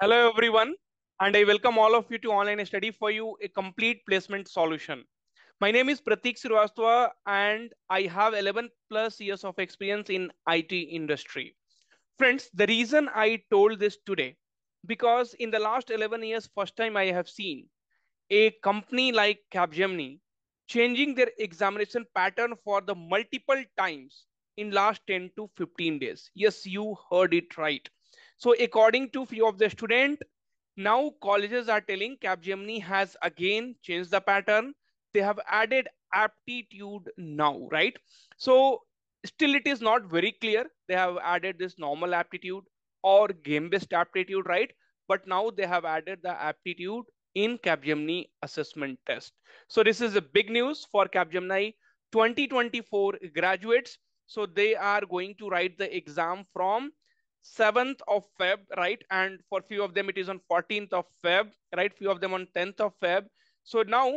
Hello everyone, and I welcome all of you to Online Study for You, a complete placement solution. My name is Pratik Srivastava and I have 11 plus years of experience in IT industry. Friends, the reason I told this today, because in the last 11 years, first time I have seen a company like Capgemini changing their examination pattern for the multiple times in last 10 to 15 days. Yes, you heard it right. So according to few of the student, now colleges are telling Capgemini has again changed the pattern. They have added aptitude now, right? So still it is not very clear. They have added this normal aptitude or game-based aptitude, right? But now they have added the aptitude in Capgemini assessment test. So this is a big news for Capgemini 2024 graduates. So they are going to write the exam from 7th of Feb, right? And for few of them, it is on 14th of Feb, right? Few of them on 10th of Feb. So now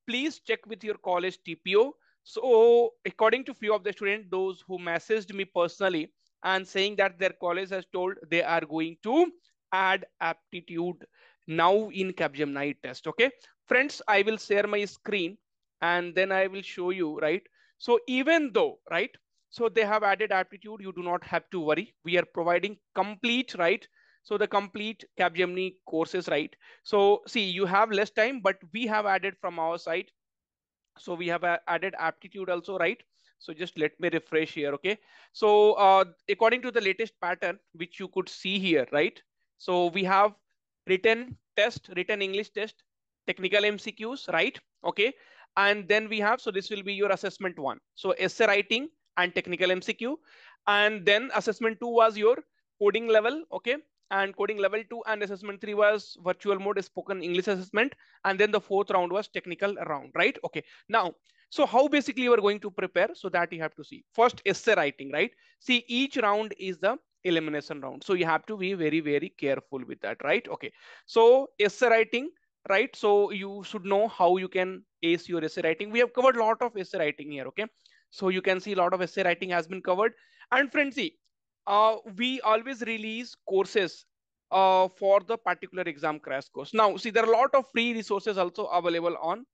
please check with your college TPO. So according to few of the students, those who messaged me personally and saying that their college has told they are going to add aptitude now in Capgemini test. Okay, friends, I will share my screen and then I will show you, right? So even though, right, so they have added aptitude, you do not have to worry. We are providing complete, right? So the complete Capgemini courses, right? So see, you have less time, but we have added from our side. So we have added aptitude also, right? So just let me refresh here, okay? So according to the latest pattern, which you could see here, right? So we have written test, written English test, technical MCQs, right? Okay. And then we have, so this will be your assessment one. So essay writing and technical MCQ. And then assessment two was your coding level, okay? And coding level two and assessment three was virtual mode spoken English assessment. And then the fourth round was technical round, right? Okay. Now, so how basically you are going to prepare, so that you have to see. First, essay writing, right? See, each round is the elimination round. So you have to be very, very careful with that, right? Okay. So essay writing, right? So you should know how you can ace your essay writing. We have covered a lot of essay writing here, okay? So you can see a lot of essay writing has been covered. And friends, see, we always release courses for the particular exam crash course. Now, see, there are a lot of free resources also available on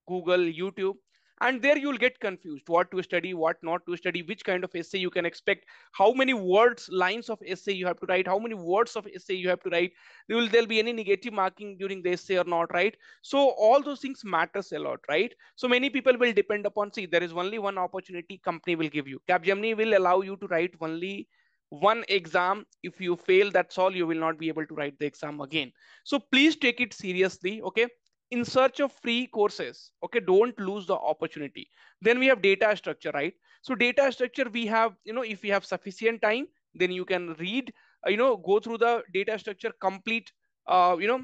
Google, YouTube, and there you'll get confused what to study, what not to study, which kind of essay you can expect, how many words, lines of essay you have to write, how many words of essay you have to write, there'll be any negative marking during the essay or not, right? So all those things matters a lot, right? So many people will depend upon, see, there is only one opportunity company will give you. Capgemini will allow you to write only one exam. If you fail, that's all, you will not be able to write the exam again. So please take it seriously, okay? In search of free courses, okay? Don't lose the opportunity. Then we have data structure, right? So data structure, we have, if you have sufficient time, then you can read, go through the data structure complete, uh, you know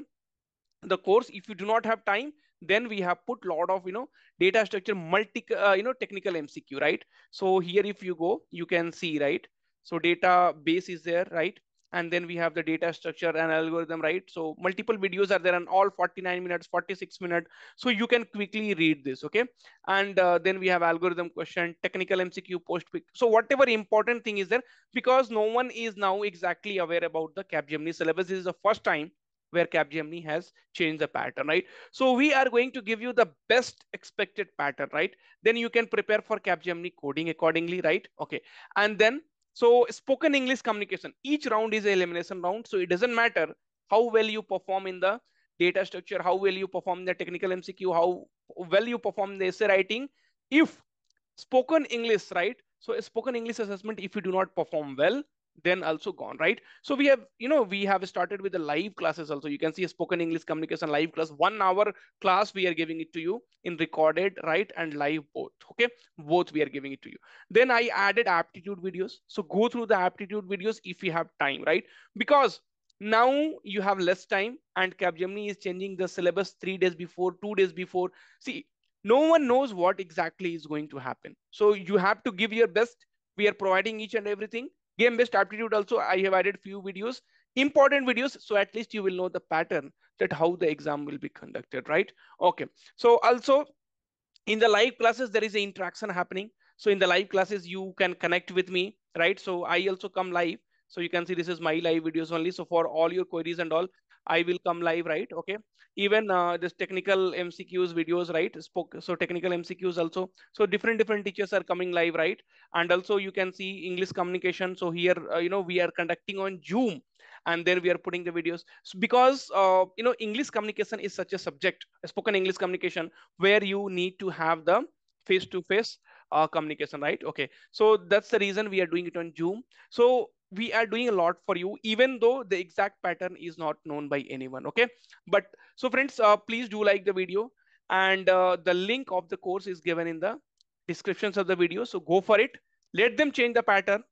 the course. If you do not have time, then we have put lot of, data structure technical MCQ, right? So here if you go, you can see, right? So database is there, right? And then we have the data structure and algorithm, right? So multiple videos are there and all 49 minutes, 46 minutes, so you can quickly read this, okay? And then we have algorithm question, technical MCQ, post quick. So whatever important thing is there, because no one is now exactly aware about the Capgemini syllabus. This is the first time where Capgemini has changed the pattern, right? So we are going to give you the best expected pattern, right? Then you can prepare for Capgemini coding accordingly, right? Okay. And then, so spoken English communication, each round is an elimination round. So it doesn't matter how well you perform in the data structure, how well you perform in the technical MCQ, how well you perform in the essay writing. If spoken English, right? So a spoken English assessment, if you do not perform well, then also gone, right? So we have, we have started with the live classes also. You can see a spoken English communication live class, 1 hour class. We are giving it to you in recorded, right? And live both, okay? Both we are giving it to you. Then I added aptitude videos. So go through the aptitude videos if you have time, right? Because now you have less time and Capgemini is changing the syllabus 3 days before, 2 days before. See, no one knows what exactly is going to happen. So you have to give your best. We are providing each and everything. Game based aptitude also, I have added few videos, important videos. So at least you will know the pattern that how the exam will be conducted, right? Okay. So also in the live classes, there is an interaction happening. So in the live classes, you can connect with me, right? So I also come live. So you can see this is my live videos only. So for all your queries and all, I will come live, right? Okay. Even this technical MCQs videos, right? So technical MCQs also. So different teachers are coming live, right? And also you can see English communication. So here, we are conducting on Zoom, and then we are putting the videos. So because English communication is such a subject, spoken English communication, where you need to have the face to face communication, right? Okay. So that's the reason we are doing it on Zoom. So we are doing a lot for you, even though the exact pattern is not known by anyone. Okay. But so friends, please do like the video, and the link of the course is given in the descriptions of the video. So go for it. Let them change the pattern.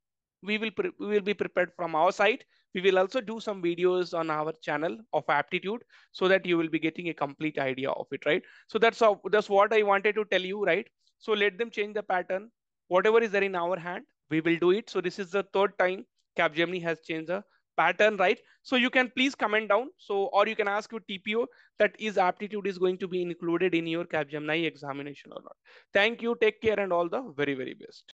We will be prepared from our side. We will also do some videos on our channel of aptitude, so that you will be getting a complete idea of it, right? So that's what I wanted to tell you, right? So let them change the pattern. Whatever is there in our hand, we will do it. So this is the third time Capgemini has changed the pattern, right? So you can please comment down. So, or you can ask your TPO that is aptitude is going to be included in your Capgemini examination or not. Thank you. Take care and all the very, very best.